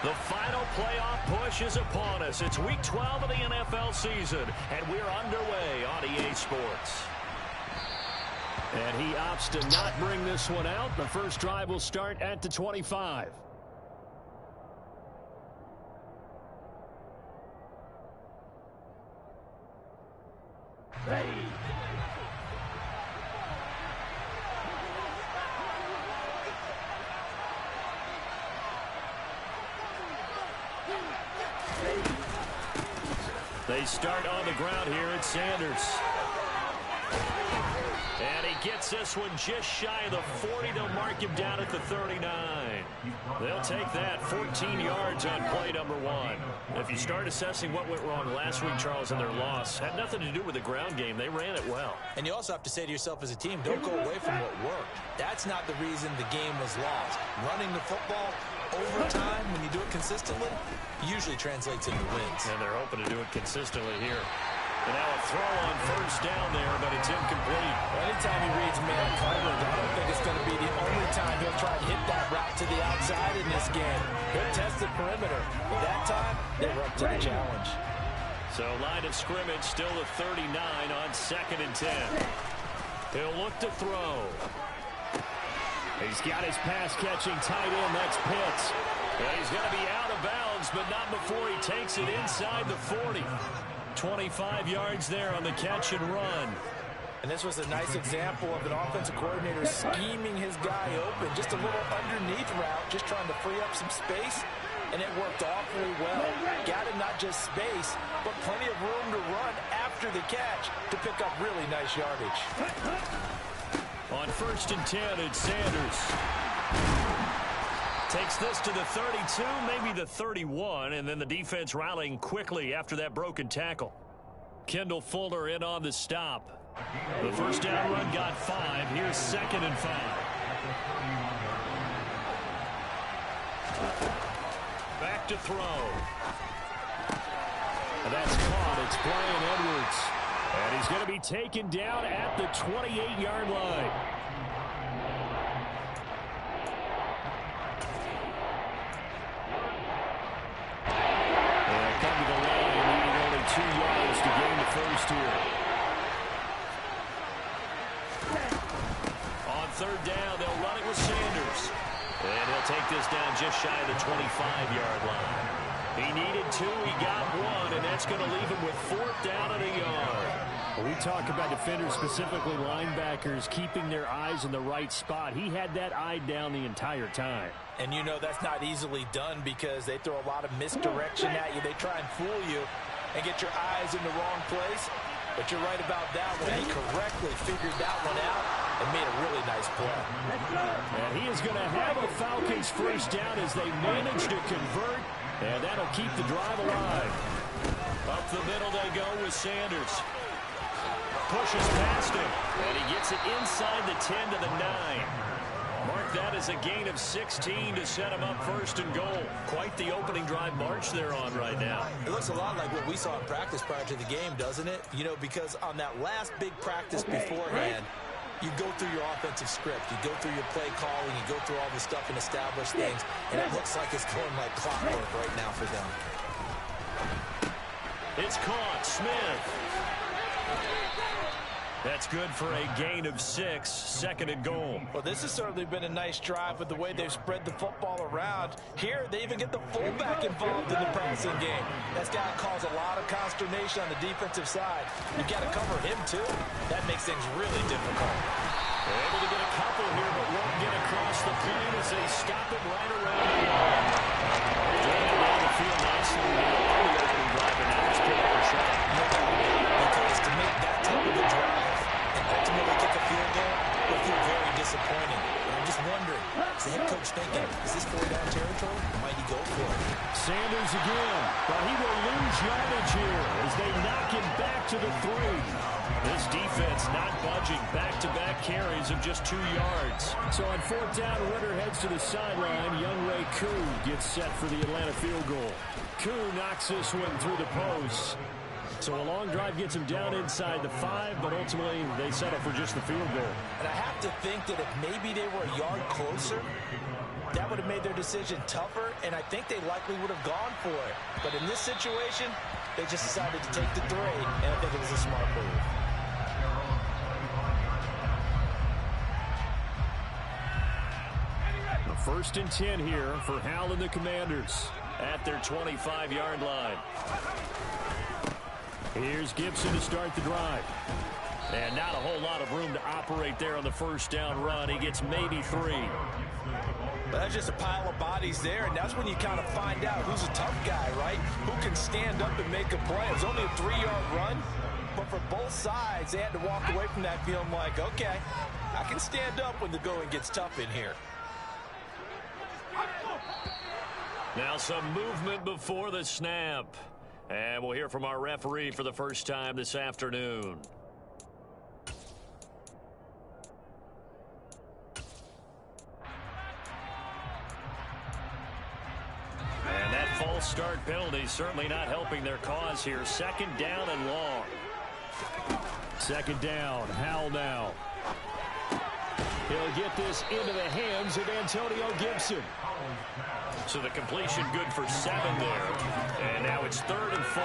The final playoff push is upon us. It's Week 12 of the NFL season, and we're underway on EA Sports. And he opts to not bring this one out. The first drive will start at the 25. Ready. They start on the ground here at Sanders. And he gets this one just shy of the 40. They'll mark him down at the 39. They'll take that 14 yards on play number 1. If you start assessing what went wrong last week, Charles, in their loss, had nothing to do with the ground game. They ran it well. And you also have to say to yourself as a team, don't go away from what worked. That's not the reason the game was lost. Running the football over time, when you do it consistently, usually translates into wins. And they're hoping to do it consistently here. And now a throw on first down there, but it's incomplete. Anytime he reads man coverage, I don't think it's going to be the only time he'll try to hit that route to the outside in this game. He'll test the perimeter. But that time, they were up to the challenge. So line of scrimmage still at 39 on 2nd and 10. He'll look to throw. He's got his pass-catching tight end. That's Pitts. And he's going to be out of bounds, but not before he takes it inside the 40. 25 yards there on the catch and run. And this was a nice example of an offensive coordinator scheming his guy open. Just a little underneath route, just trying to free up some space. And it worked awfully well. Got him not just space, but plenty of room to run after the catch to pick up really nice yardage. On 1st and 10, it's Sanders. Takes this to the 32, maybe the 31, and then the defense rallying quickly after that broken tackle. Kendall Fuller in on the stop. The first down run got 5. Here's 2nd and 5. Back to throw. And that's caught. It's Brian Edwards. And he's going to be taken down at the 28-yard line. And come to the line, needing only 2 yards to gain the first here. On 3rd down, they'll run it with Sanders. And he'll take this down just shy of the 25-yard line. He needed 2, he got 1, and that's going to leave him with 4th down and a yard. Well, we talk about defenders, specifically linebackers, keeping their eyes in the right spot. He had that eye down the entire time. And you know that's not easily done because they throw a lot of misdirection at you. They try and fool you and get your eyes in the wrong place. But you're right about that one. He correctly figured that one out and made a really nice play. And he is going to have a Falcons first down as they manage to convert. And that'll keep the drive alive. Up the middle they go with Sanders. Pushes past him. And he gets it inside the 10 to the 9. Mark that as a gain of 16 to set him up 1st and goal. Quite the opening drive march they're on right now. It looks a lot like what we saw in practice prior to the game, doesn't it? You know, because on that last big practice beforehand, you go through your offensive script. You go through your play calling. You go through all the stuff and establish things. And it looks like it's going like clockwork right now for them. It's caught. Smith. That's good for a gain of 6, 2nd and goal. Well, this has certainly been a nice drive with the way they've spread the football around. Here, they even get the fullback involved in the passing game. That's got to cause a lot of consternation on the defensive side. You've got to cover him, too. That makes things really difficult. They're able to get a couple here, but won't get across the plane as they stop it right around the line. Driving down the field nicely on the opening drive, and now just pick up a shot. Because to make that type of a drive, ultimately kick a field goal will feel very disappointing. And I'm just wondering, is the head coach thinking, is this 4-down territory? Or might he go for it? Sanders again, but he will lose yardage here as they knock him back to the 3. This defense not budging. Back-to-back carries of just 2 yards. So on 4th down, Ritter heads to the sideline. Young Ray Koo gets set for the Atlanta field goal. Koo knocks this one through the post. So a long drive gets them down inside the 5, but ultimately they settle for just the field goal. And I have to think that if maybe they were a yard closer, that would have made their decision tougher, and I think they likely would have gone for it. But in this situation, they just decided to take the 3, and I think it was a smart move. The 1st and 10 here for Hal and the Commanders at their 25-yard line. Here's Gibson to start the drive. And not a whole lot of room to operate there on the 1st down run. He gets maybe 3. But that's just a pile of bodies there, and that's when you kind of find out who's a tough guy, right? Who can stand up and make a play. It was only a 3-yard run, but for both sides, they had to walk away from that feeling like, okay, I can stand up when the going gets tough in here. Now some movement before the snap. And we'll hear from our referee for the first time this afternoon. And that false start penalty certainly not helping their cause here. 2nd down and long. 2nd down, Howell now. He'll get this into the hands of Antonio Gibson. So the completion good for 7 there. And now it's 3rd and 4.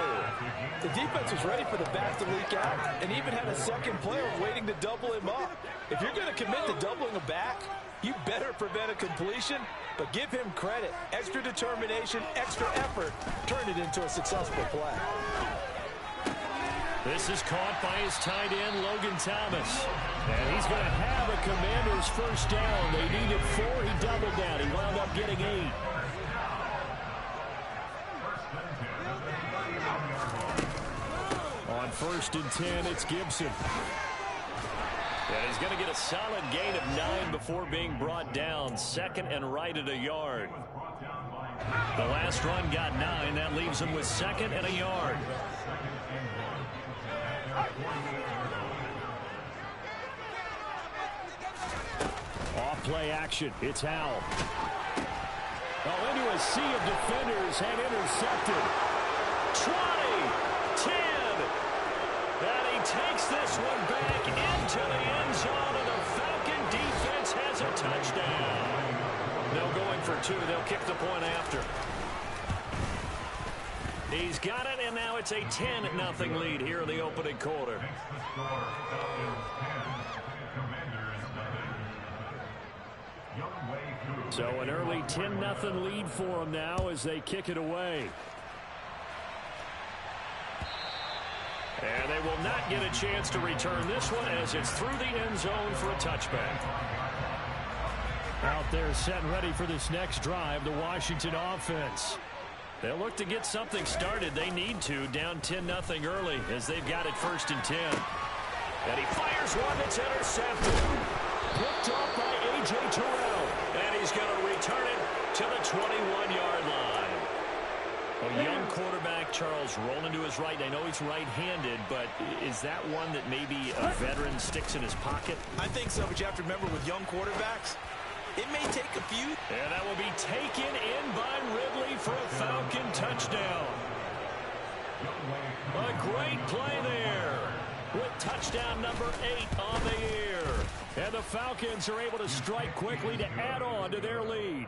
The defense was ready for the back to leak out and even had a second player waiting to double him up. If you're going to commit to doubling a back, you better prevent a completion, but give him credit. Extra determination, extra effort, turned it into a successful play. This is caught by his tight end, Logan Thomas. And he's going to have a Commanders 1st down. They needed 4. He doubled down. He wound up getting 8. On 1st and 10, it's Gibson. And he's going to get a solid gain of 9 before being brought down. 2nd and right at a yard. The last run got 9. That leaves him with 2nd and a yard. Off play action. It's Howell. Oh, into a sea of defenders and intercepted. 20, 10. And he takes this one back into the end zone, and the Falcon defense has a touchdown. They'll going for 2. They'll kick the point after. He's got it, and now it's a 10-0 lead here in the opening quarter. So an early 10-0 lead for them now as they kick it away. And they will not get a chance to return this one as it's through the end zone for a touchback. Out there set and ready for this next drive, the Washington offense. They'll look to get something started. They need to, down 10-0 early as they've got it 1st and 10. And he fires one that's intercepted. Picked off by A.J. Terrell. And he's going to return it to the 21-yard line. A young quarterback, Charles, rolling to his right. I know he's right-handed, but is that one that maybe a veteran sticks in his pocket? I think so, but you have to remember with young quarterbacks, it may take a few. And that will be taken in by Ridley for a Falcon touchdown. A great play there with touchdown number 8 on the year. And the Falcons are able to strike quickly to add on to their lead.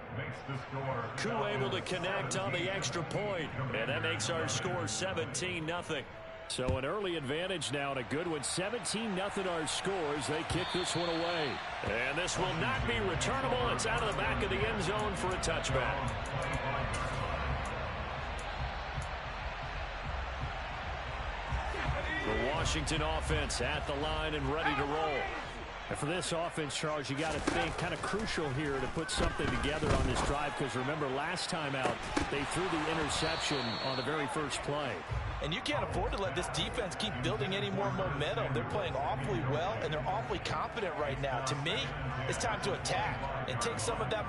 Koo able to connect on the extra point, and that makes our score 17-0. So an early advantage now and a good one. 17-0 our scores. They kick this one away. And this will not be returnable. It's out of the back of the end zone for a touchback. The Washington offense at the line and ready to roll. And for this offense, Charles, you got to think kind of crucial here to put something together on this drive, because remember last time out they threw the interception on the very first play. And you can't afford to let this defense keep building any more momentum. They're playing awfully well, and they're awfully confident right now. To me, it's time to attack and take some of that.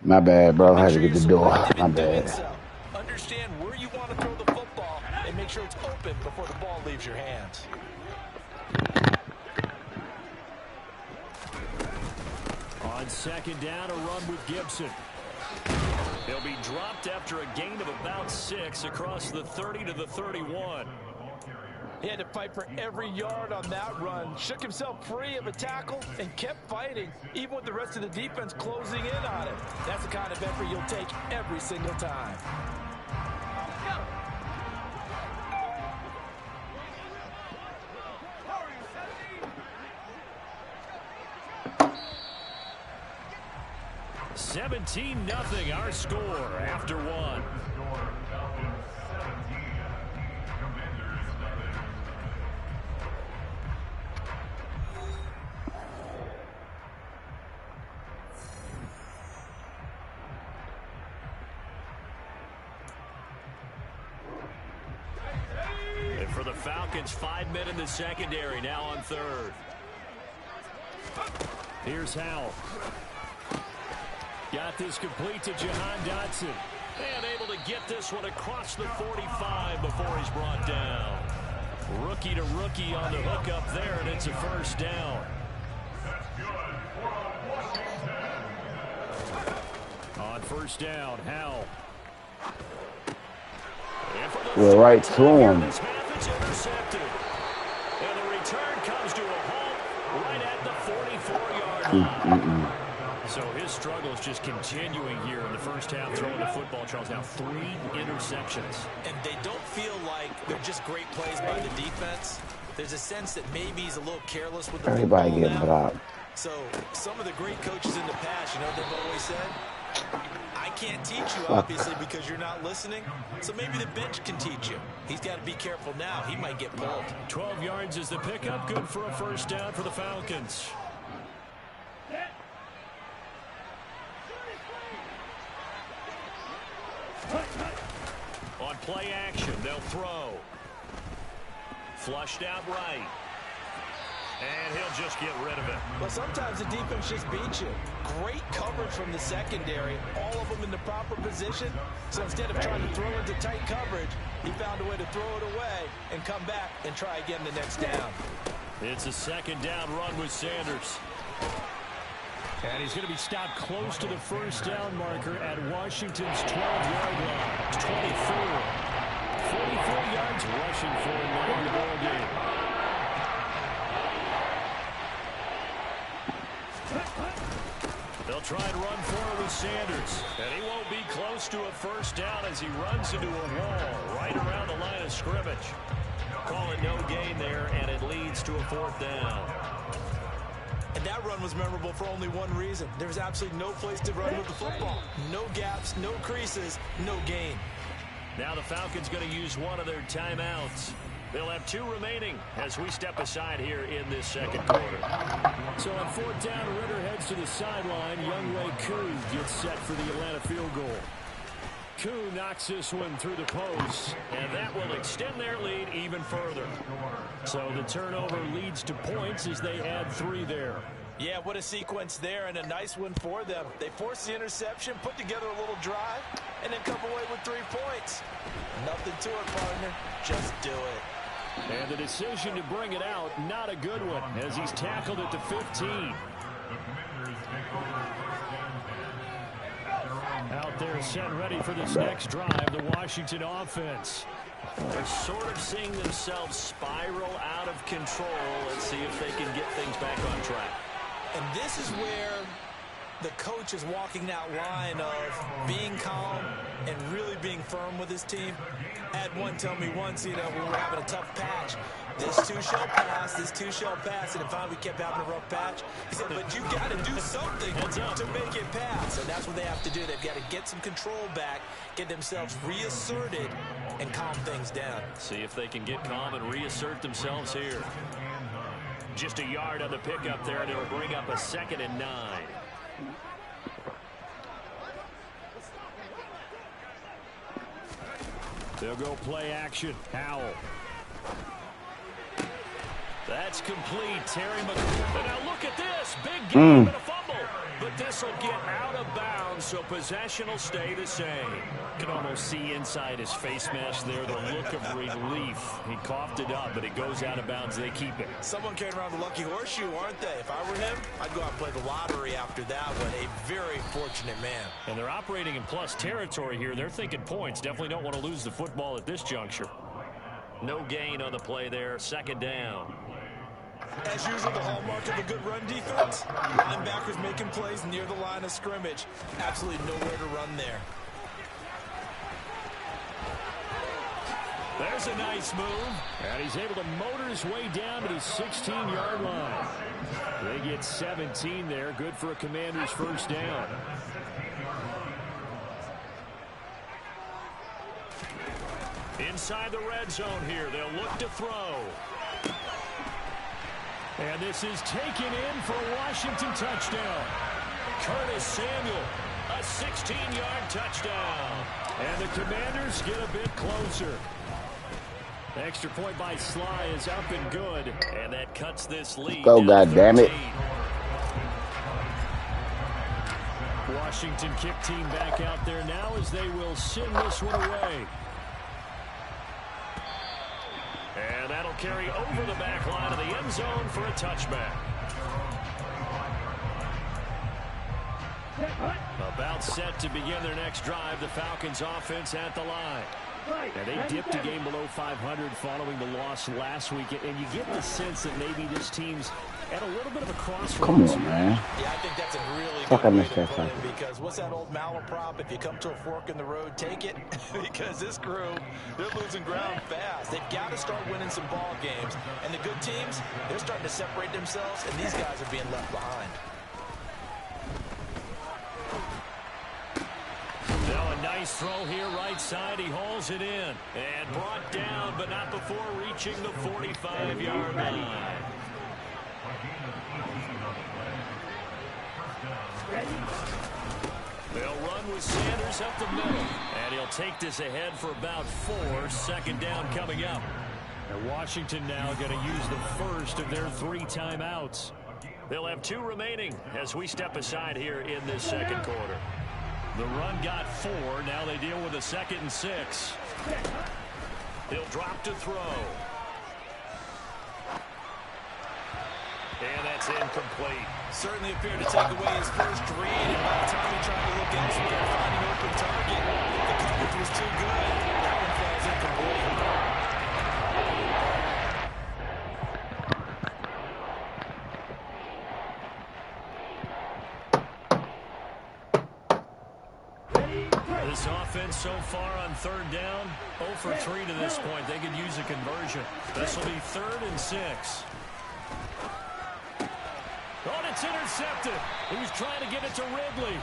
My bad, bro. I had to get the door. My bad. So. Understand where you want to throw the football and make sure it's open before the ball leaves your hands. On second down, a run with Gibson. He'll be dropped after a gain of about 6 across the 30 to the 31. He had to fight for every yard on that run. Shook himself free of a tackle and kept fighting, even with the rest of the defense closing in on him. That's the kind of effort you'll take every single time. Go. 17-0 our score after 1. And for the Falcons, 5 men in the secondary, now on third. Here's Howell. Got this complete to Jahan Dotson. And able to get this one across the 45 before he's brought down. Rookie to rookie on the hook up there, and it's a first down. On first down, Howell. We're right to him. This half is intercepted. And the return comes to a halt right at the 44-yard line. So his struggle is just continuing here in the first half, throwing the football. Charles, now 3 interceptions. And they don't feel like they're just great plays by the defense. There's a sense that maybe he's a little careless with the Everybody football getting now. blocked. So some of the great coaches in the past, you know what they've always said? I can't teach you, obviously, because you're not listening. So maybe the bench can teach you. He's got to be careful now. He might get pulled. 12 yards is the pickup. Good for a first down for the Falcons. On play action, they'll throw. Flushed out right. And he'll just get rid of it. Well, sometimes the defense just beats you. Great coverage from the secondary. All of them in the proper position. So instead of trying to throw into tight coverage, he found a way to throw it away and come back and try again the next down. It's a second down run with Sanders. And he's going to be stopped close to the first down marker at Washington's 12-yard line. It's 24. 44 yards rushing for him in the ball game. They'll try and run forward with Sanders. And he won't be close to a first down as he runs into a wall right around the line of scrimmage. Call it no gain there, and it leads to a 4th down. And that run was memorable for only one reason. There was absolutely no place to run with the football. No gaps, no creases, no gain. Now the Falcons going to use one of their timeouts. They'll have 2 remaining as we step aside here in this second quarter. So on 4th down, Ritter heads to the sideline. Younghoe Koo gets set for the Atlanta field goal. Koo knocks this one through the post, and that will extend their lead even further. So the turnover leads to points as they add 3 there. Yeah, what a sequence there, and a nice one for them. They forced the interception, put together a little drive, and then come away with 3 points. Nothing to it, partner. Just do it. And the decision to bring it out, not a good one, as he's tackled at the 15. Out there set ready for this next drive, the Washington offense. They're sort of seeing themselves spiral out of control. Let's see if they can get things back on track. And this is where the coach is walking that line of being calm and really being firm with his team. I had one tell me once, you know, when we were having a tough patch, this too shall pass, this too shall pass, and finally we kept having a rough patch. He said, but you got to do something to make it pass, and that's what they have to do. They've got to get some control back, get themselves reasserted, and calm things down. See if they can get calm and reassert themselves here. Just a yard on the pickup there, and it'll bring up a 2nd and 9. They'll go play action. Howell. That's complete. Terry McLaurin. Now look at this. Big game and a fumble. But this will get out of bounds so possession will stay the same. You can almost see inside his face mask there the look of relief. He coughed it up, but it goes out of bounds. They keep it. Someone carrying around the lucky horseshoe, aren't they? If I were him, I'd go out and play the lottery after that one. A very fortunate man. And they're operating in plus territory here. They're thinking points. Definitely don't want to lose the football at this juncture. No gain on the play there. Second down. As usual, the hallmark of a good run defense. Linebackers making plays near the line of scrimmage. Absolutely nowhere to run there. There's a nice move. And he's able to motor his way down to the 16-yard line. They get 17 there. Good for a Commanders first down. Inside the red zone here. They'll look to throw. And this is taken in for a Washington touchdown. Curtis Samuel, a 16-yard touchdown. And the Commanders get a bit closer. Extra point by Sly is up and good. And that cuts this lead. Oh, God damn it. Washington kick team back out there now as they will send this one away. And that'll carry over the back line of the end zone for a touchback. About set to begin their next drive, the Falcons offense at the line. And they dipped a game below 500 following the loss last week. And you get the sense that maybe this team's at a little bit of a crossroads. Come on, man. Yeah, I think that's a really good way to put it, because what's that old malaprop? If you come to a fork in the road, take it. Because this crew, they're losing ground fast. They've got to start winning some ball games. And the good teams, they're starting to separate themselves, and these guys are being left behind. Now a nice throw here, right side. He hauls it in. And brought down, but not before reaching the 45-yard line. They'll run with Sanders up the middle. And he'll take this ahead for about 4. Second down coming up. And Washington now going to use the first of their 3 timeouts. They'll have 2 remaining as we step aside here in this second quarter. The run got 4. Now they deal with a 2nd and 6. He'll drop to throw. And that's incomplete. Certainly appeared to take away his first read, and by the time he tried to look elsewhere, finding open target, the coverage was too good. That one falls incomplete. This offense so far on 3rd down, 0 for 3 to this point. They could use a conversion. This will be 3rd and 6. Oh, and it's intercepted. He was trying to get it to Ridley.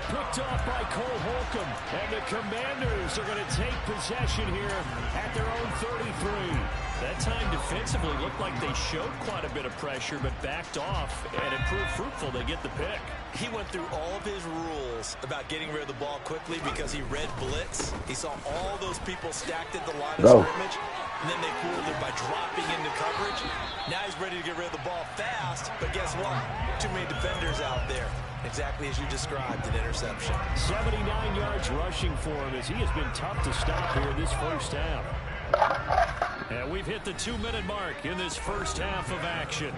Picked off by Cole Holcomb. And the Commanders are going to take possession here at their own 33. That time defensively looked like they showed quite a bit of pressure, but backed off, and it proved fruitful. They get the pick. He went through all of his rules about getting rid of the ball quickly because he read blitz. He saw all those people stacked at the line of scrimmage, and then they fooled him by dropping into coverage. Now he's ready to get rid of the ball fast, but guess what? Too many defenders out there. Exactly as you described, an interception. 79 yards rushing for him as he has been tough to stop here this first half. And we've hit the 2-minute mark in this first half of action.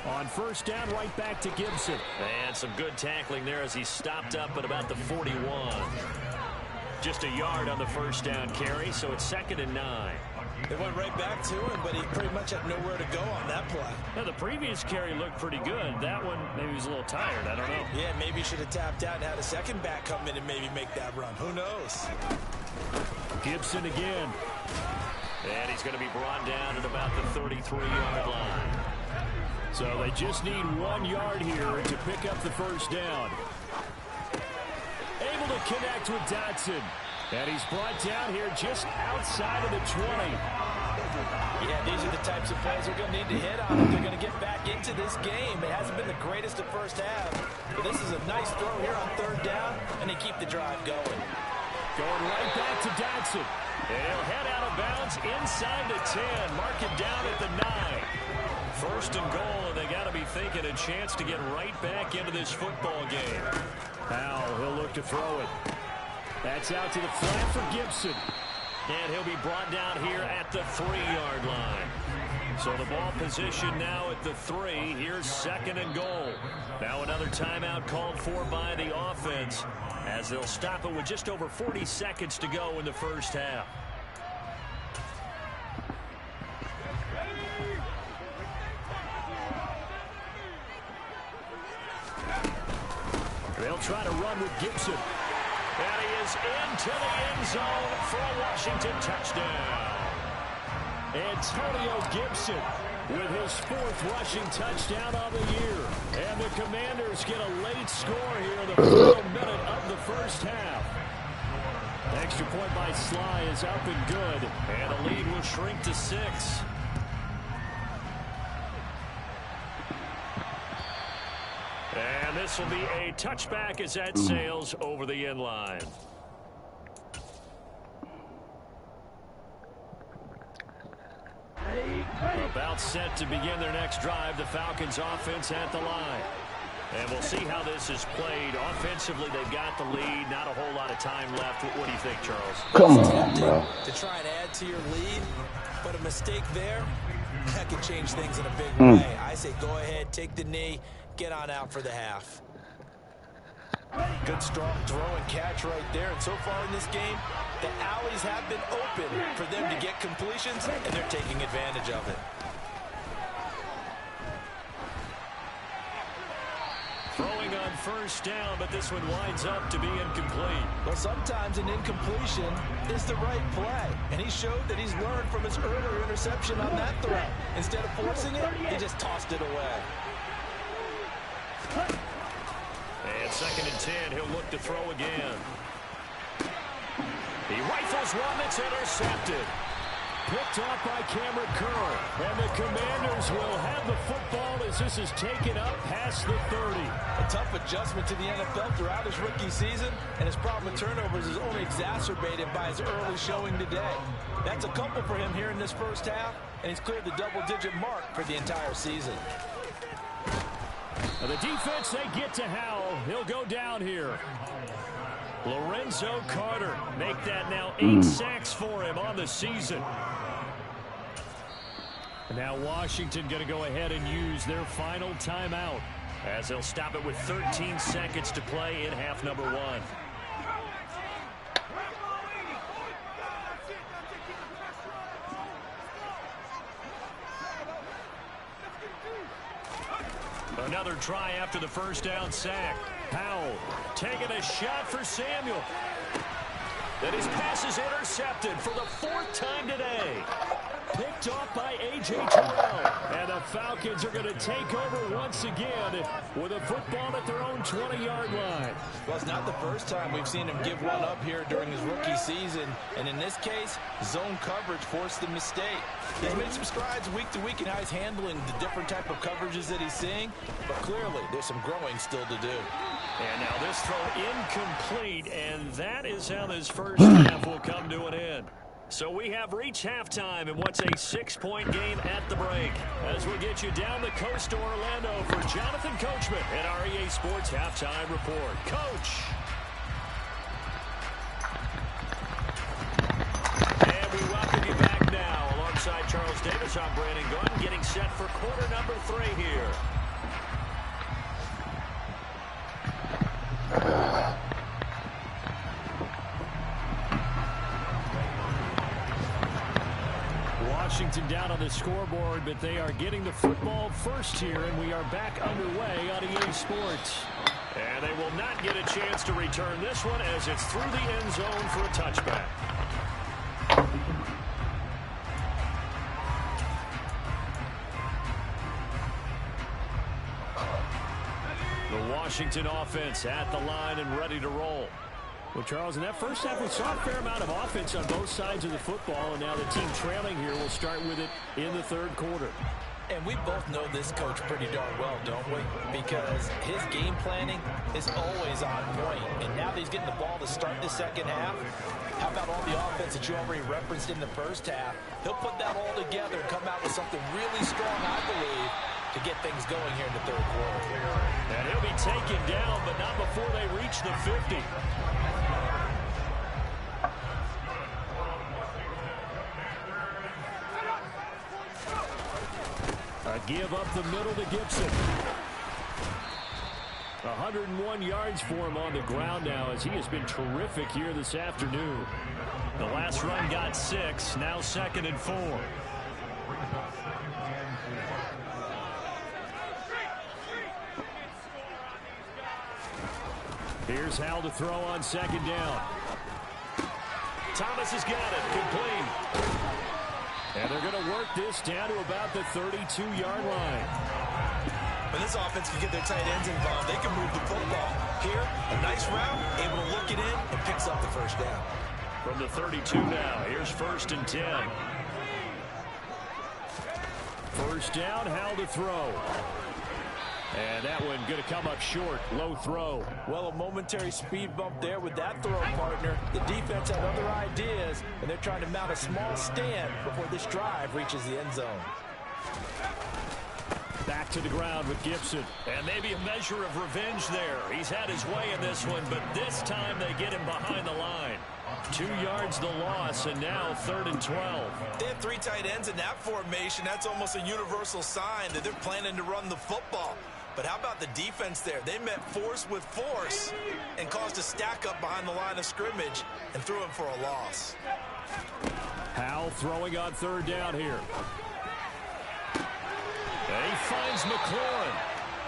On first down, right back to Gibson. And some good tackling there as he stopped up at about the 41. Just a yard on the first down carry, so it's 2nd and 9. They went right back to him, but he pretty much had nowhere to go on that play. Now, the previous carry looked pretty good. That one, maybe he was a little tired. I don't know. Yeah, maybe he should have tapped out and had a second back come in and maybe make that run. Who knows? Gibson again. And he's going to be brought down at about the 33-yard line. So they just need 1 yard here to pick up the first down. Able to connect with Dotson. And he's brought down here just outside of the 20. Yeah, these are the types of plays they're going to need to hit on if they're going to get back into this game. It hasn't been the greatest of first half, But this is a nice throw here on third down, and they keep the drive going. Going right back to Dodson. And he'll head out of bounds inside the 10. Mark it down at the 9. First and goal, and they got to be thinking a chance to get right back into this football game. Powell, he'll look to throw it. That's out to the flat for Gibson. And he'll be brought down here at the 3-yard line. So the ball position now at the 3. Here's second and goal. Now another timeout called for by the offense, as they'll stop it with just over 40 seconds to go in the first half. They'll try to run with Gibson. And he is into the end zone for a Washington touchdown. Antonio Gibson with his 4th rushing touchdown of the year. And the Commanders get a late score here in the final minute of the first half. Extra point by Sly is up and good. And the lead will shrink to 6. And this will be a touchback as that sails over the end line. About set to begin their next drive, the Falcons offense at the line. And we'll see how this is played. Offensively, they've got the lead. Not a whole lot of time left. What do you think, Charles? Come on, bro. To try and add to your lead, but a mistake there, that could change things in a big way. I say go ahead, take the knee, get on out for the half. Good strong throw and catch right there. And so far in this game, the alleys have been open for them to get completions, and they're taking advantage of it. Throwing on first down, but this one winds up to be incomplete. Well, sometimes an incompletion is the right play, and he showed that he's learned from his earlier interception on that throw. Instead of forcing it, he just tossed it away. And second and 10, he'll look to throw again. He rifles one that's intercepted. Picked off by Cameron Curl. And the Commanders will have the football as this is taken up past the 30. A tough adjustment to the NFL throughout his rookie season, and his problem with turnovers is only exacerbated by his early showing today. That's a couple for him here in this first half, and he's cleared the double-digit mark for the entire season. The defense, they get to Howell. He'll go down here. Lorenzo Carter, make that now 8 sacks for him on the season. Now Washington going to go ahead and use their final timeout, as they'll stop it with 13 seconds to play in half number 1. Another try after the first down sack. Powell taking a shot for Samuel. Then his pass is intercepted for the 4th time today. Picked off by A.J. Terrell. And the Falcons are going to take over once again with a football at their own 20-yard line. Well, it's not the first time we've seen him give one up here during his rookie season. And in this case, zone coverage forced the mistake. He's made some strides week to week in how he's handling the different type of coverages that he's seeing. But clearly, there's some growing still to do. And now this throw incomplete, and that is how this first half will come to an end. So we have reached halftime in what's a 6-point game at the break. As we get you down the coast to Orlando for Jonathan Coachman and our EA Sports Halftime Report. Coach. And we welcome you back now. Alongside Charles Davis, I'm Brandon Gunn, getting set for quarter number 3 here. Washington down on the scoreboard, but they are getting the football first here, and we are back underway on EA Sports. And they will not get a chance to return this one as it's through the end zone for a touchback. The Washington offense at the line and ready to roll. Well, Charles, in that first half, we saw a fair amount of offense on both sides of the football, and now the team trailing here will start with it in the third quarter. And we both know this coach pretty darn well, don't we? Because his game planning is always on point. And now that he's getting the ball to start the second half, how about all the offense that you already referenced in the first half? He'll put that all together and come out with something really strong, I believe, to get things going here in the third quarter. And he'll be taken down, but not before they reach the 50. A give up the middle to Gibson. 101 yards for him on the ground now, as he has been terrific here this afternoon. The last run got 6, now 2nd and 4. Here's Hal to throw on 2nd down. Thomas has got it, complete. And they're going to work this down to about the 32-yard line. When this offense can get their tight ends involved, they can move the football. Here, a nice route, able to look it in, and picks up the first down. From the 32 now, here's 1st and 10. First down, Hal to throw. And that one going to come up short, low throw. Well, a momentary speed bump there with that throw, partner. The defense had other ideas, and they're trying to mount a small stand before this drive reaches the end zone. Back to the ground with Gibson. And maybe a measure of revenge there. He's had his way in this one, but this time they get him behind the line. 2 yards the loss, and now 3rd and 12. They have 3 tight ends in that formation. That's almost a universal sign that they're planning to run the football. But how about the defense there? They met force with force and caused a stack up behind the line of scrimmage and threw him for a loss. Hal throwing on 3rd down here. And he finds McLaurin.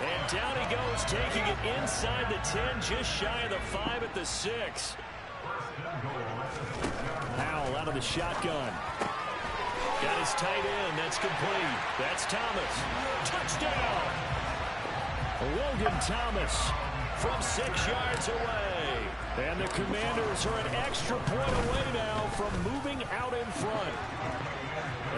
And down he goes, taking it inside the 10, just shy of the 5 at the 6. Howell out of the shotgun. Got his tight end. That's complete. That's Thomas. Touchdown! Logan Thomas from 6 yards away. And the Commanders are an extra point away now from moving out in front.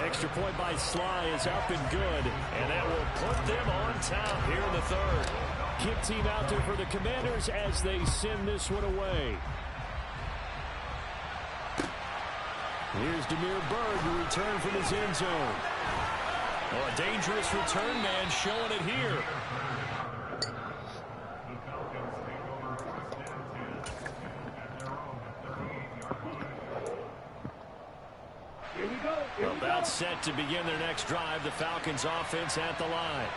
Extra point by Sly is up and good, and that will put them on top here in the 3rd. Kick team out there for the Commanders as they send this one away. Here's Demir Bird to return from his end zone. Oh, a dangerous return man showing it here. About set to begin their next drive. The Falcons offense at the line.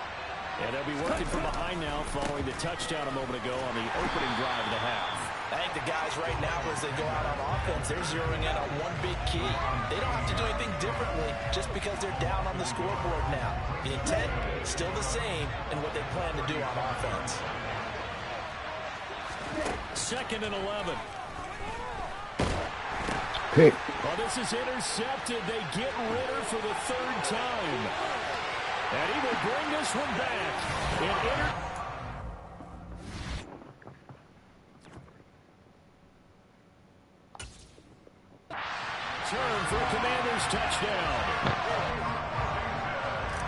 And they'll be working from behind now following the touchdown a moment ago on the opening drive of the half. I think the guys right now, as they go out on offense, they're zeroing in on one big key. They don't have to do anything differently just because they're down on the scoreboard now. The intent still the same in what they plan to do on offense. 2nd and 11. Pick. Well, this is intercepted. They get Ritter for the 3rd time. And he will bring this one back. Turn for a Commanders touchdown.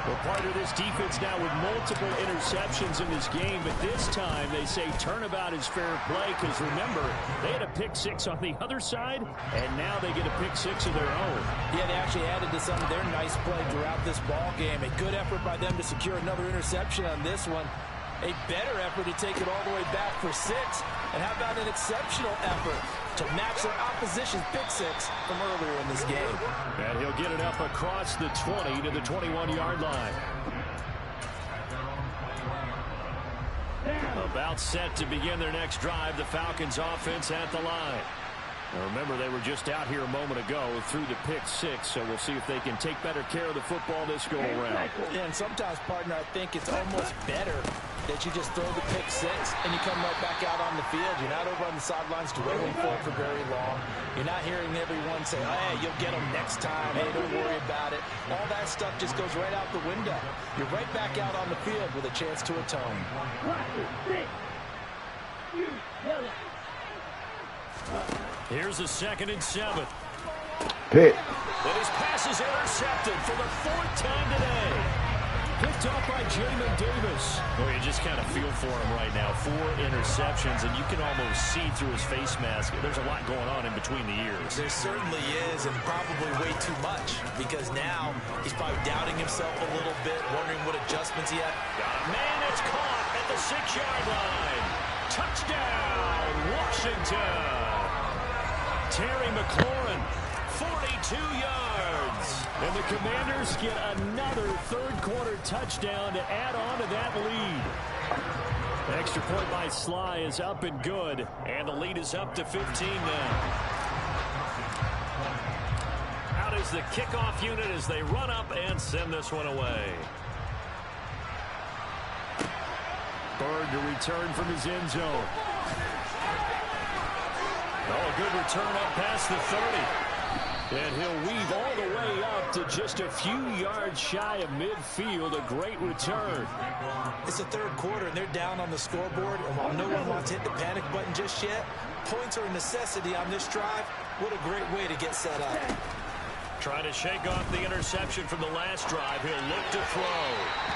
Well, part of this defense now with multiple interceptions in this game, but this time they say turnabout is fair play because, remember, they had a pick 6 on the other side, and now they get a pick 6 of their own. Yeah, they actually added to some of their nice play throughout this ball game. A good effort by them to secure another interception on this one. A better effort to take it all the way back for 6. And how about an exceptional effort to match their opposition's pick 6 from earlier in this game. And he'll get it up across the 20 to the 21-yard line. About set to begin their next drive. The Falcons offense at the line. Now remember, they were just out here a moment ago through the pick 6, so we'll see if they can take better care of the football this go-around. Yeah, and sometimes, partner, I think it's almost better that you just throw the pick 6 and you come right back out on the field. You're not over on the sidelines dwelling for it for very long. You're not hearing everyone say, hey, you'll get them next time. Hey, don't worry about it. All that stuff just goes right out the window. You're right back out on the field with a chance to atone. Here's a 2nd and 7. Pick. And his pass is intercepted for the 4th time today. Picked off by Jamin Davis. Well, you just kind of feel for him right now. 4 interceptions, and you can almost see through his face mask. There's a lot going on in between the ears. There certainly is, and probably way too much, because now he's probably doubting himself a little bit, wondering what adjustments he had. Man is caught at the 6-yard line. Touchdown, Washington. Terry McLaurin, 42 yards. And the Commanders get another third-quarter touchdown to add on to that lead. Extra point by Sly is up and good, and the lead is up to 15 now. Out is the kickoff unit as they run up and send this one away. Bird to return from his end zone. Oh, a good return up past the 30. And he'll weave all the way up to just a few yards shy of midfield. A great return. It's the third quarter, and they're down on the scoreboard. And while no one wants to hit the panic button just yet, points are a necessity on this drive. What a great way to get set up. Trying to shake off the interception from the last drive. He'll look to throw.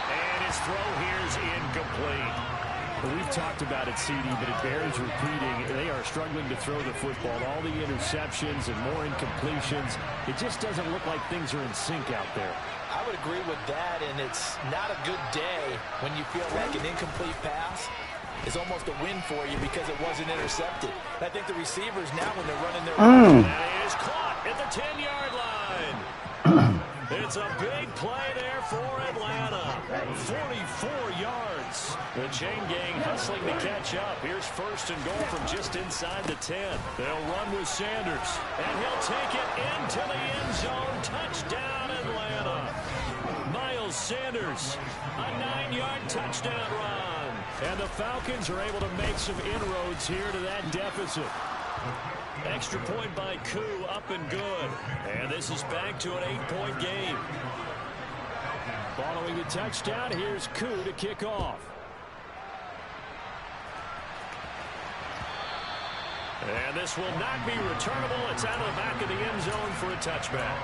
And his throw here is incomplete. Well, we've talked about it, CD, but it bears repeating. They are struggling to throw the football. All the interceptions and more incompletions. It just doesn't look like things are in sync out there. I would agree with that, and it's not a good day when you feel like an incomplete pass is almost a win for you because it wasn't intercepted. I think the receivers now, when they're running their that is caught at the 10-yard line. It's a big play there for Atlanta. 44 yards. The chain gang hustling to catch up. Here's first and goal from just inside the 10. They'll run with Sanders, and he'll take it into the end zone. Touchdown, Atlanta. Miles Sanders, a 9-yard touchdown run. And the Falcons are able to make some inroads here to that deficit. Extra point by Koo, up and good. And this is back to an 8-point game. Following the touchdown, here's Koo to kick off. And this will not be returnable. It's out of the back of the end zone for a touchback.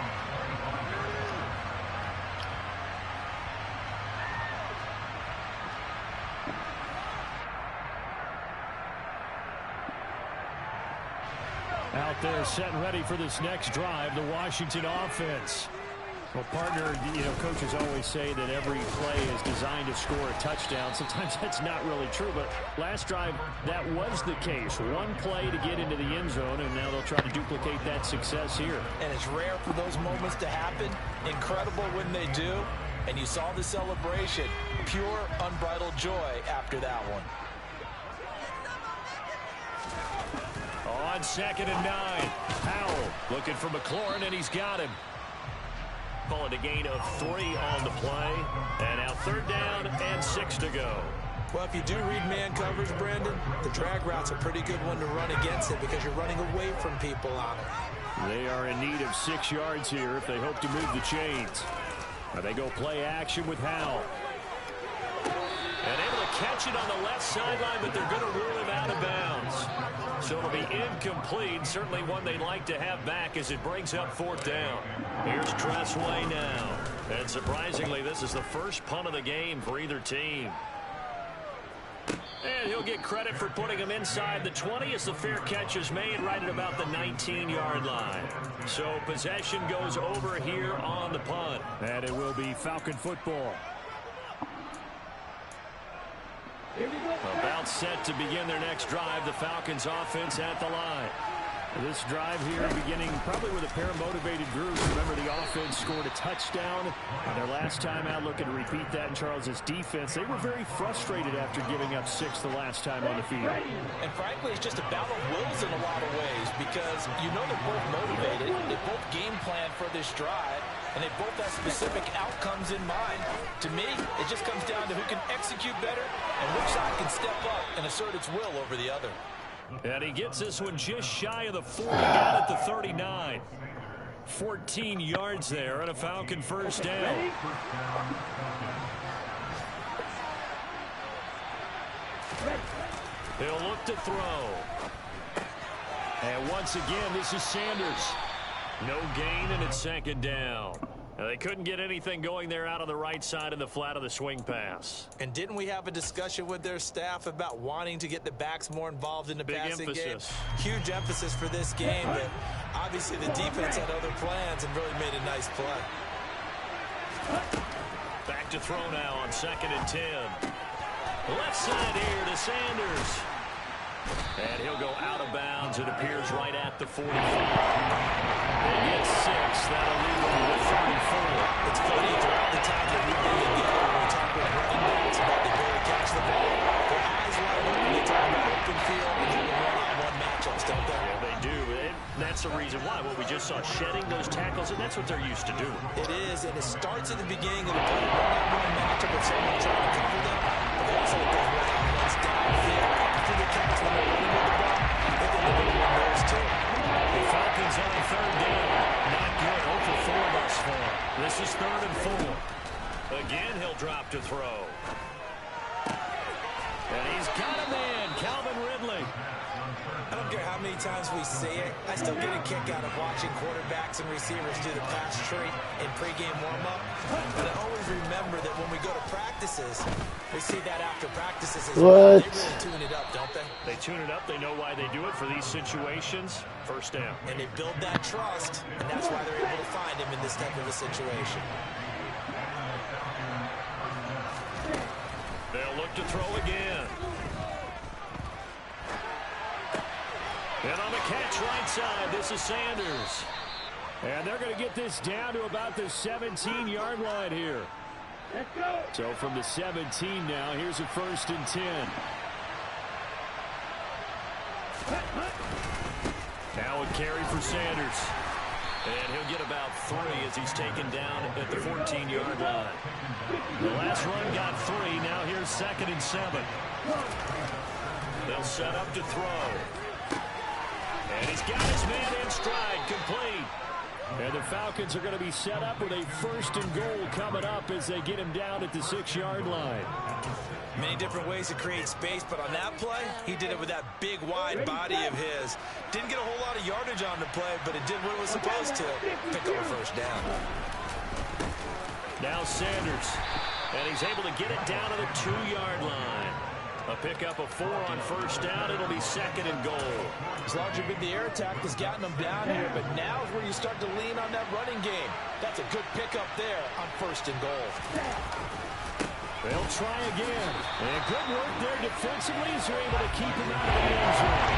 Out there set and ready for this next drive, the Washington offense. Well, partner, coaches always say that every play is designed to score a touchdown. Sometimes that's not really true, but last drive, that was the case. One play to get into the end zone, and now they'll try to duplicate that success here. And it's rare for those moments to happen. Incredible when they do. And you saw the celebration. Pure, unbridled joy after that one. On 2nd and 9, Powell looking for McLaurin, and he's got him. Call it a gain of 3 on the play. And now 3rd down and 6 to go. Well, if you do read man coverage, Brandon, the drag route's a pretty good one to run against it because you're running away from people on it. They are in need of 6 yards here if they hope to move the chains. Now they go play action with Howell. And able to catch it on the left sideline, but they're going to rule him out of bounds. So it'll be incomplete. Certainly one they'd like to have back as it brings up 4th down. Here's Tressway now. And surprisingly, this is the first punt of the game for either team. And he'll get credit for putting him inside the 20 as the fair catch is made right at about the 19-yard line. So possession goes over here on the punt. And it will be Falcon football. About set to begin their next drive. The Falcons offense at the line. This drive here beginning probably with a pair of motivated groups. Remember, the offense scored a touchdown on their last time out, looking to repeat that in Charles's defense. They were very frustrated after giving up 6 the last time on the field. And frankly, it's just a battle of wills in a lot of ways because you know they're both motivated. They both game plan for this drive, and they both have specific outcomes in mind. To me, it just comes down to who can execute better and which side can step up and assert its will over the other. And he gets this one just shy of the 40, down at the 39. 14 yards there and a Falcon first down. He'll look to throw. And once again, this is Sanders. No gain, and it's 2nd down. They couldn't get anything going there out on the right side in the flat of the swing pass. And didn't we have a discussion with their staff about wanting to get the backs more involved in the passing game? Huge emphasis for this game, but obviously the defense had other plans and really made a nice play. Back to throw now on 2nd and 10. Left side here to Sanders. And he'll go out of bounds. It appears right at the 45. They get 6. That'll leave them with 34. It's funny throughout the time that we've been together when we talk about running backs about the ability to catch the ball. Their eyes wide open when they talk about open field and having one-on-one matchups, don't they? Yeah, they do. And that's the reason why. What we just saw, shedding those tackles, and that's what they're used to doing. It is, and it starts at the beginning of the play. One-on-one matchup with someone trying to cover them. But they also get those one-on-ones downfield after the catch when they're running with the ball. They can live in those too. The Falcons on 3rd down. Not good. 0 for 4 thus far. This is 3rd and 4. Again, he'll drop to throw. And he's got a man, Calvin Ridley. I don't care how many times we see it. I still get a kick out of watching quarterbacks and receivers do the pass tree in pregame warm-up. But I always remember that when we go to practices, we see that after practices as well. They really tune it up, don't they? They tune it up. They know why they do it for these situations. 1st down. And they build that trust, and that's why they're able to find him in this type of a situation. They'll look to throw again. And on the catch right side, this is Sanders. And they're going to get this down to about the 17-yard line here. So from the 17 now, here's a 1st and 10. Now a carry for Sanders. And he'll get about 3 as he's taken down at the 14-yard line. The last run got 3. Now here's 2nd and 7. They'll set up to throw. And he's got his man in stride, complete. And the Falcons are going to be set up with a 1st and goal coming up as they get him down at the 6-yard line. Many different ways to create space, but on that play, he did it with that big, wide body of his. Didn't get a whole lot of yardage on the play, but it did what it was supposed to. Pick up a 1st down. Now Sanders, and he's able to get it down to the 2-yard line. A pickup of 4 on 1st down. It'll be 2nd and goal. As large as the air attack has gotten them down here, but now is where you start to lean on that running game. That's a good pickup there on 1st and goal. They'll try again. And good work there defensively as they're able to keep him out of the end zone.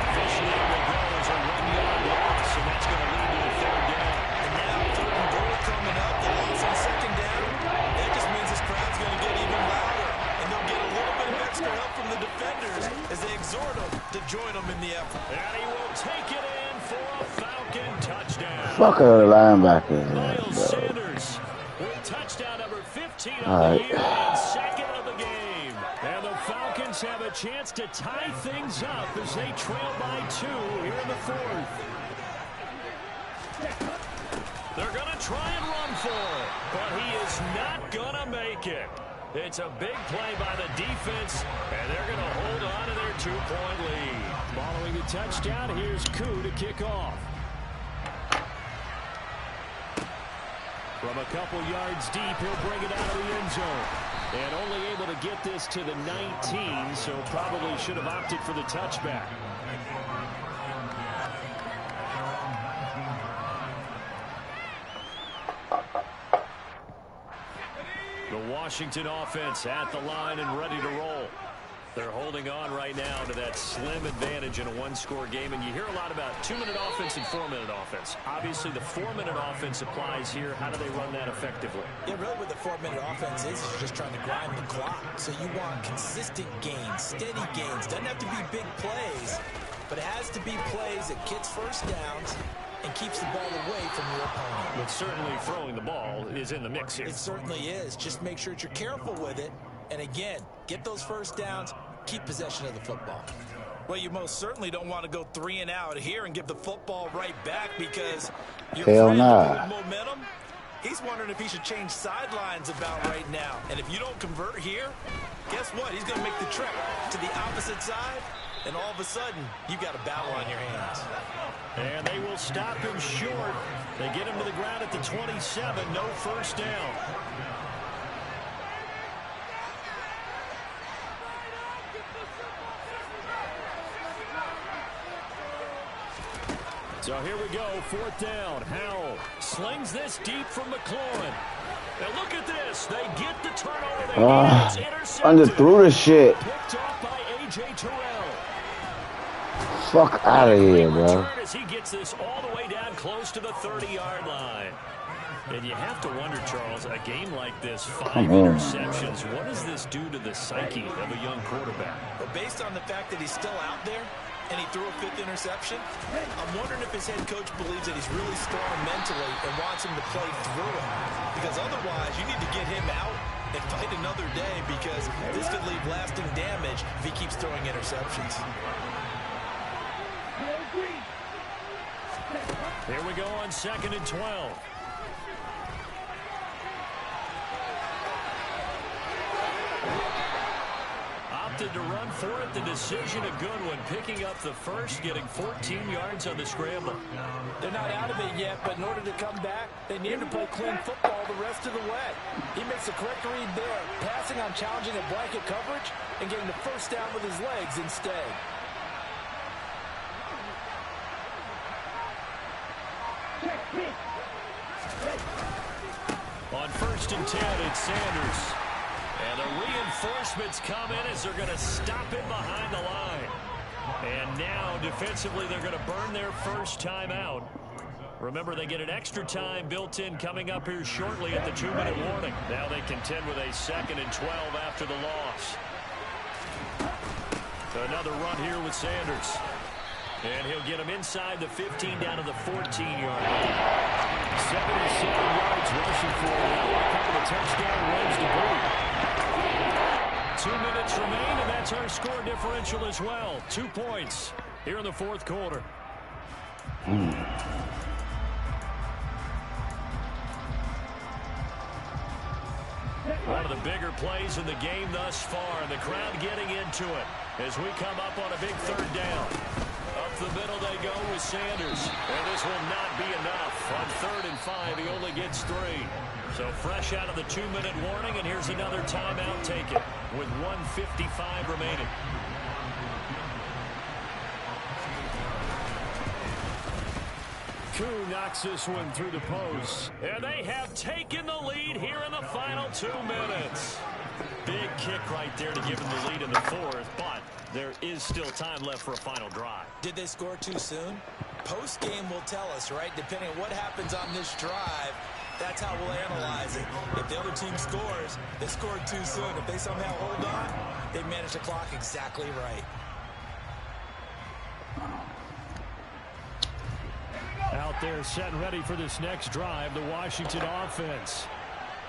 Officially it will go as a 1-yard loss, and that's going to lead to the 3rd down. And now 3rd and goal coming up. The loss on 2nd down. That just means this crowd's going to get even louder. And they'll get a little bit of extra help from the defenders as they exhort them to join them in the effort. And he will take it in for a Falcon touchdown. Fuck the linebacker. Miles Sanders with touchdown number 15 of the year and 2nd of the game. And the Falcons have a chance to tie things up as they trail by 2 here in the 4th. They're going to try and run for it, but he is not going to make it. It's a big play by the defense, and they're going to hold on to their 2-point lead. Following the touchdown, here's Koo to kick off. From a couple yards deep, he'll bring it out of the end zone. And only able to get this to the 19, so probably should have opted for the touchback. The Washington offense at the line and ready to roll. They're holding on right now to that slim advantage in a 1-score game. And you hear a lot about 2-minute offense and 4-minute offense. Obviously, the 4-minute offense applies here. How do they run that effectively? Yeah, really what the 4-minute offense is just trying to grind the clock. So you want consistent gains, steady gains. Doesn't have to be big plays, but it has to be plays that gets 1st downs and keeps the ball away from your opponent. But certainly throwing the ball is in the mix here. It certainly is. Just make sure that you're careful with it. And again, get those 1st downs, keep possession of the football. Well, you most certainly don't want to go 3 and out here and give the football right back because your friend with momentum, he's wondering if he should change sidelines about right now. And if you don't convert here, guess what? He's going to make the trek to the opposite side and all of a sudden, you've got a battle on your hands. And they will stop him short. They get him to the ground at the 27. No first down. So here we go, 4th down. Howell slings this deep from McLaurin. And look at this. They get the turnover. It's intercepted. Underthrew the shit. Picked off by A.J. Terrell. Fuck out of here, bro. As he gets this all the way down close to the 30-yard line. And you have to wonder, Charles, a game like this, 5 interceptions, what does this do to the psyche of a young quarterback? But based on the fact that he's still out there, and he threw a 5th interception, I'm wondering if his head coach believes that he's really strong mentally and wants him to play through it. Because otherwise, you need to get him out and fight another day, because this could leave lasting damage if he keeps throwing interceptions. Here we go on 2nd and 12. Opted to run for it. The decision a good one. Picking up the first, getting 14 yards on the scramble. They're not out of it yet, but in order to come back, they need to play clean football the rest of the way. He makes the correct read there, passing on challenging a blanket coverage and getting the first down with his legs instead. On 1st and 10, it's Sanders. And the reinforcements come in as they're going to stop him behind the line. And now, defensively, they're going to burn their first time out. Remember, they get an extra time built in coming up here shortly at the 2-minute warning. Now they contend with a 2nd and 12 after the loss. Another run here with Sanders. And he'll get him inside the 15 down to the 14-yard line. 77 yards rushing for him. Now a couple of touchdown runs to boot. 2 minutes remain, and that's our score differential as well. 2 points here in the 4th quarter. One of the bigger plays in the game thus far, and the crowd getting into it as we come up on a big 3rd down. Up the middle they go with Sanders. And this will not be enough. On 3rd and 5, he only gets 3. So fresh out of the 2-minute warning, and here's another timeout taken with 1:55 remaining. Koo knocks this one through the post. And they have taken the lead here in the final 2 minutes. Big kick right there to give them the lead in the 4th, but there is still time left for a final drive. Did they score too soon? Post-game will tell us, right? Depending on what happens on this drive, that's how we'll analyze it. If the other team scores, they scored too soon. If they somehow hold on, they managed the clock exactly right. Out there set and ready for this next drive, the Washington offense.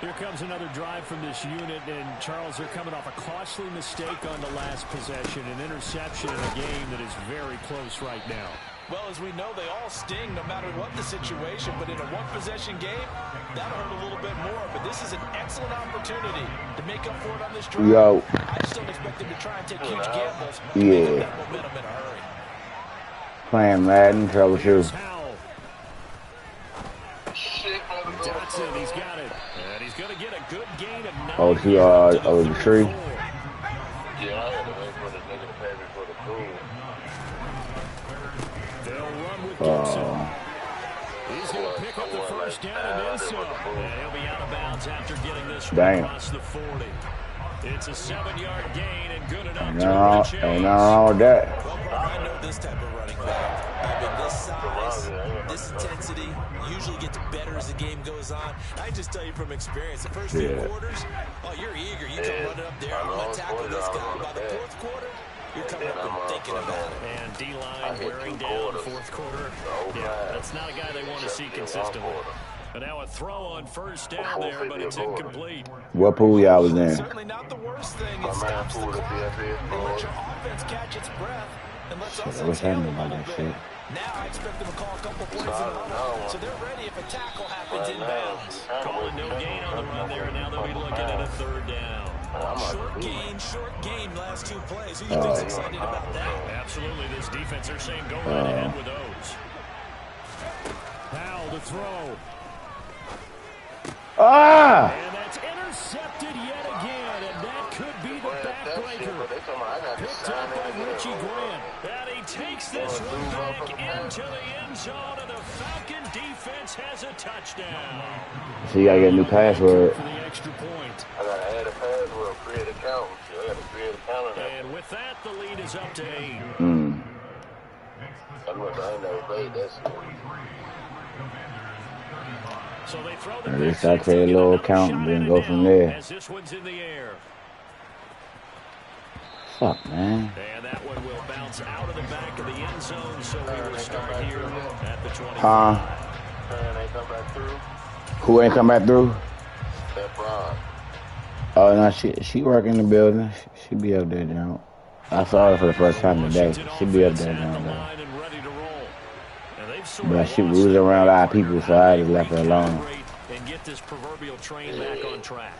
Here comes another drive from this unit, and Charles, they're coming off a costly mistake on the last possession, an interception in a game that is very close right now. Well, as we know, they all sting no matter what the situation, but in a one-possession game, that'll hurt a little bit more. But this is an excellent opportunity to make up for it on this drive. Yo. I just don't expect them to try and take huge gambles. Yeah. That momentum in a hurry. Playing Madden, troubleshoot. Dotson, he's got it. And he's going to get a good gain of 9. Oh, the tree. Yeah, I had to wait for the nigga to pay me for the food. They'll run with Gibson. He's going to pick up the first down and then some. And he'll be out of bounds after getting this one across the 40. It's a 7-yard gain and good enough to win the chase. Ain't nothing wrong with that. Well, I know this type of running back. I mean, this size, this intensity usually gets better as the game goes on. I just tell you from experience, the first few quarters, oh, you're eager. You come running up there. I'm going to tackle this guy. By the 4th quarter, you're coming up and thinking about it. And D-line wearing down 4th quarter. Yeah, that's not a guy they want to see consistently. And now a throw on first down there, but it's incomplete. What pool y'all was in? Certainly not the worst thing. It stops the clock and lets your offense catch its breath and lets us exhale a little bit. Now I expect them to call a couple plays in a huddle, so they're ready if a tackle happens inbounds. Calling no gain on the run there, and now they'll be looking at a 3rd down. Short game, last 2 plays. Who do you think's excited about that? Absolutely, this defense, they're saying go right ahead with those. Powell to throw. And that's intercepted yet again, and that could be the backbreaker. Picked up by Richie Grant. And he takes this one back into the end zone, and the Falcon defense has a touchdown. So you gotta get a new password. For the extra point. I gotta add a password, create an account. I gotta create an account. And with that, the lead is up to 8. I never played that shit. So they throw the At least I create a little account and then go from there. as this one's in the air. Fuck, man. And that one will bounce out of the back of the end zone, so we will start here at the 20. Ain't come back through. Who ain't come back through? That Brown. Oh, no, she work in the building. She be up there, John. I saw her for the first time today. She be up there, John. But we was around a lot of people, so I just left her alone. And get this proverbial train back on track.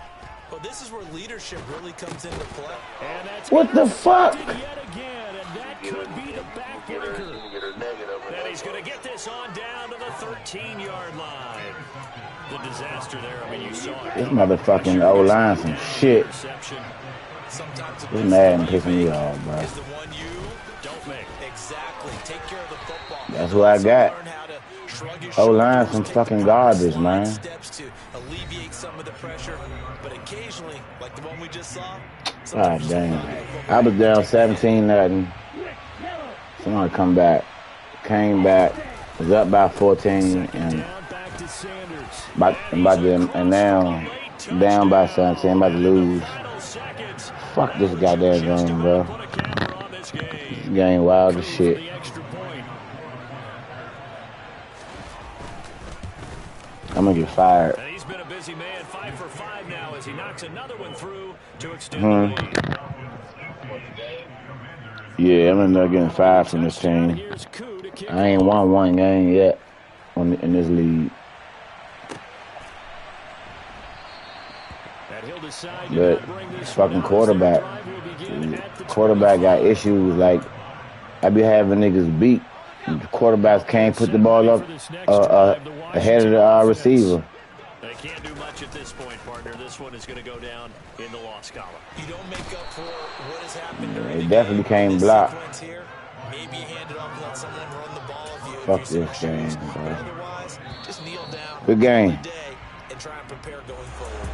Well, this is where leadership really comes into play. And that's What the fuck? Yet again, and that could be the backbreaker. And he's going to get this on down to the 13-yard line. The disaster there. I mean, you saw it. This motherfucking O-line some shit. This Madden pissing me off, bro. Is the one you don't make. Exactly. Take care of the football. That's what I got. O-line some fucking garbage, man. Steps to alleviate some of the pressure, but occasionally, like the one we just saw. God damn. I was down 17-0. Somebody come back. Came back. Was up by 14 and now down by 17. About to lose. Fuck this goddamn game, bro. This game wild as shit. I'm gonna get fired. And he's been a busy man, 5 for 5 now as he knocks another one through to extend the lead. Yeah, I'm gonna getting fired from this team. I ain't won one game yet in this league. But fucking quarterback. Quarterback got issues. Like, I be having niggas beat. The quarterbacks can't put the ball up ahead of the receiver. They can't do much at this point, partner. This one is going to go down in the loss column. You don't make up for what has happened during It definitely can't block. Maybe hand it off, let someone run the ball if you Fuck this game, bro. Otherwise, just kneel down. Good game. And try and prepare going forward.